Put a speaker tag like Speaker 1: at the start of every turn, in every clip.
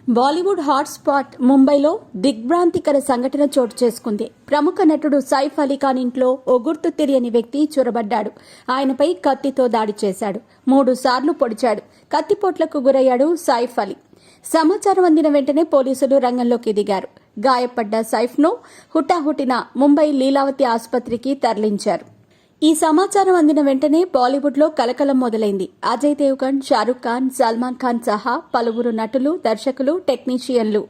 Speaker 1: Bollywood hot spot ముంబైలో దిగ్భ్రాంతికర సంఘటన చోటు చేసుకుంది. ప్రముఖ నటుడు సైఫ్ అలీ ఖాన్ ఇంట్లో ఓ గుర్తు తెలియని వ్యక్తి చొరబడ్డాడు. ఆయనపై కత్తితో దాడి చేశాడు. 3 సార్లు పొడిచాడు. కత్తిపోట్లకు గురయ్యాడు సైఫ్ అలీ. సమాచారం అందిన వెంటనే పోలీసులు రంగంలోకి దిగారు. గాయపడ్డ సైఫ్ను హుటాహుటిన ముంబై లీలావతి ఆసుపత్రికి తరలించారు. ఈ సమాచారం అందిన వెంటనే బాలీవుడ్లో కలకలం మొదలైంది. అజయ్ దేవ్గన్, షారుఖ్ ఖాన్, సల్మాన్ ఖాన్ సహా పలువురు నటులు, దర్శకులు, టెక్నీషియన్లు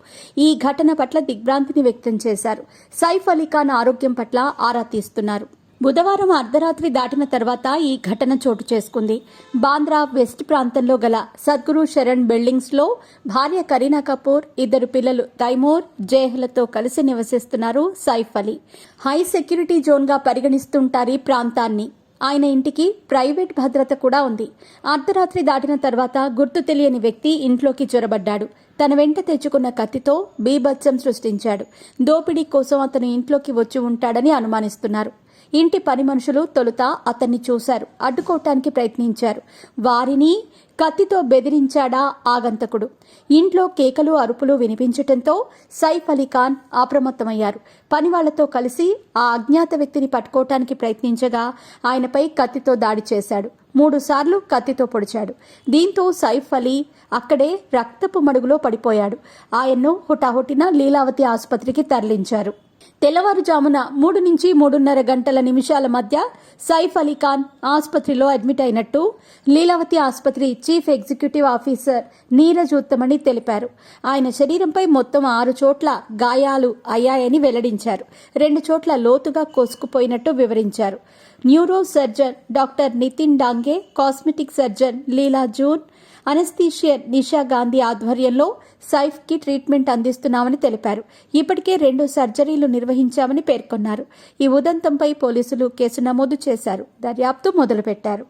Speaker 1: ఈ ఘటన పట్ల దిగ్భ్రాంతిని వ్యక్తం చేశారు. సైఫ్ అలీ ఖాన్ ఆరోగ్యం పట్ల ఆరా తీస్తున్నారు. బుధవారం అర్ధరాత్రి దాటిన తర్వాత ఈ ఘటన చోటు చేసుకుంది. బాంద్రా వెస్ట్ ప్రాంతంలో గల సద్గురు శరణ్ బిల్డింగ్స్ లో భార్య కరీనా కపూర్, 2 పిల్లలు తైమూర్, జేహ్లతో కలిసి నివసిస్తున్నారు Saif Ali. High security zone గా పరిగణిస్తుంటారు ఈ ప్రాంతాన్ని. ఆయన ఇంటికి ప్రైవేట్ భద్రత కూడా ఉంది. అర్ధరాత్రి దాటిన తర్వాత గుర్తు తెలియని వ్యక్తి ఇంట్లోకి చొరబడ్డాడు. తన వెంట తెచ్చుకున్న కత్తితో బీభత్సం సృష్టించాడు. దోపిడీ కోసం అతను ఇంట్లోకి వచ్చి ఉంటాడని అనుమానిస్తున్నారు. ఇంటి పని మనుషులు తొలుత అతన్ని చూశారు. అడ్డుకోవటానికి ప్రయత్నించారు. వారిని కత్తితో బెదిరించాడా ఆగంతకుడు. ఇంట్లో కేకలు, అరుపులు వినిపించటంతో సైఫ్ అలీ ఖాన్ అప్రమత్తమయ్యారు. పనివాళ్లతో కలిసి ఆ అజ్ఞాత వ్యక్తిని పట్టుకోవటానికి ప్రయత్నించగా ఆయనపై కత్తితో దాడి చేశాడు. 3 సార్లు కత్తితో పొడిచాడు. దీంతో సైఫ్ అలీ అక్కడే రక్తపు మడుగులో పడిపోయాడు. ఆయన్ను హుటాహుటిన లీలావతి ఆసుపత్రికి తరలించారు. తెల్లవారుజామున 3 నుంచి 3:30 గంటల నిమిషాల మధ్య సైఫ్ అలీ ఖాన్ ఆసుపత్రిలో అడ్మిట్ అయినట్టు లీలావతి ఆసుపత్రి చీఫ్ ఎగ్జిక్యూటివ్ ఆఫీసర్ నీరజ్ ఉత్తమణి తెలిపారు. ఆయన శరీరంపై మొత్తం 6 చోట్ల గాయాలు అయ్యాయని వెల్లడించారు. 2 చోట్ల లోతుగా కోసుకుపోయినట్టు వివరించారు. Neuro surgeon doctor Nitin Dange, cosmetic surgeon Leela జూన్, అనస్థీషియన్ నిషా గాంధీ ఆధ్వర్యంలో సైఫ్ కి ట్రీట్మెంట్ అందిస్తున్నామని తెలిపారు. ఇప్పటికే 2 సర్జరీలు నిర్వహించామని పేర్కొన్నారు. ఈ ఉదంతంపై పోలీసులు కేసు నమోదు చేశారు. దర్యాప్తు మొదలుపెట్టారు.